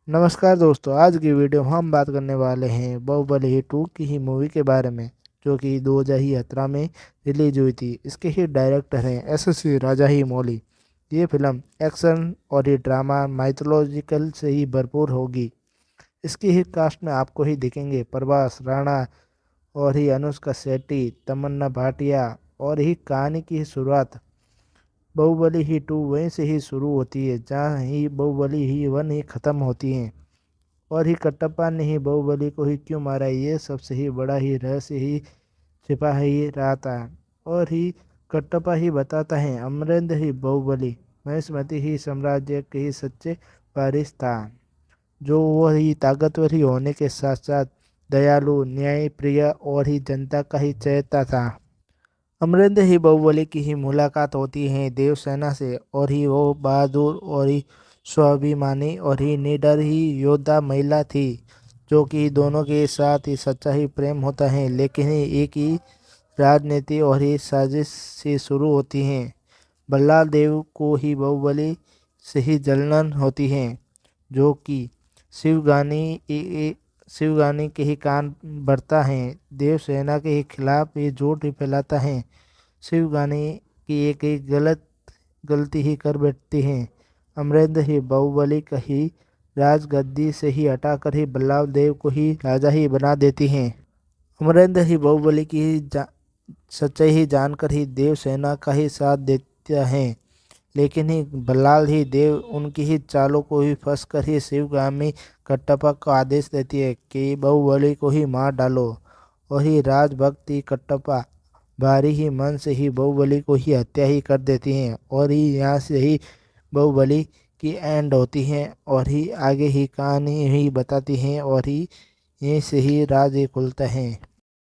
नमस्कार दोस्तों, आज की वीडियो में हम बात करने वाले हैं बाहुबली 2 की ही मूवी के बारे में, जो कि 2017 में रिलीज हुई थी। इसके ही डायरेक्टर हैं एसएस राजामौली। ये फिल्म एक्शन और ये ड्रामा माइथोलॉजिकल से ही भरपूर होगी। इसकी ही कास्ट में आपको ही दिखेंगे प्रभास राणा और ही अनुष्का शेट्टी, तमन्ना भाटिया। और ही कहानी की शुरुआत बाहुबली ही 2 वहीं से ही शुरू होती है, जहाँ ही बाहुबली ही 1 ही खत्म होती है। और ही कटप्पा ने ही बाहुबली को ही क्यों मारा, ये सबसे ही बड़ा ही रहस्य ही छिपा ही रहा था। और ही कटप्पा ही बताता है अमरेंद्र ही बाहुबली महेशमती ही साम्राज्य के ही सच्चे वारिस था, जो वो ही ताकतवर ही होने के साथ साथ दयालु, न्यायप्रिय और ही जनता का ही चहेता था। अमरेंद्र ही बाहुबली की ही मुलाकात होती है देवसेना से, और ही वो बहादुर और ही स्वाभिमानी और ही निडर ही योद्धा महिला थी, जो कि दोनों के साथ ही सच्चा ही प्रेम होता है, लेकिन ही एक ही राजनीति और ही साजिश से शुरू होती है। बल्लाल देव को ही बाहुबली से ही जलन होती है, जो कि शिवगानी के ही कान भरता है, देवसेना के ही खिलाफ ये झूठ ही फैलाता है। शिवगानी की एक गलती ही कर बैठती है। अमरेंद्र ही बाहुबली का ही राजगद्दी से ही हटाकर ही बल्लाल देव को ही राजा ही बना देती हैं। अमरेंद्र ही बाहुबली की सच्चाई ही जानकर ही देवसेना का ही साथ देता है, लेकिन ही बल्लाल ही देव उनकी ही चालों को ही फंस कर ही शिवगामी कटप्पा को आदेश देती है कि बाहुबली को ही मार डालो। और ही राजभक्त ही कटप्पा भारी ही मन से ही बाहुबली को ही हत्या ही कर देती हैं, और ही यहाँ से ही बाहुबली की एंड होती है। और ही आगे ही कहानी ही बताती हैं, और ही यहीं से ही राज ही खुलता है।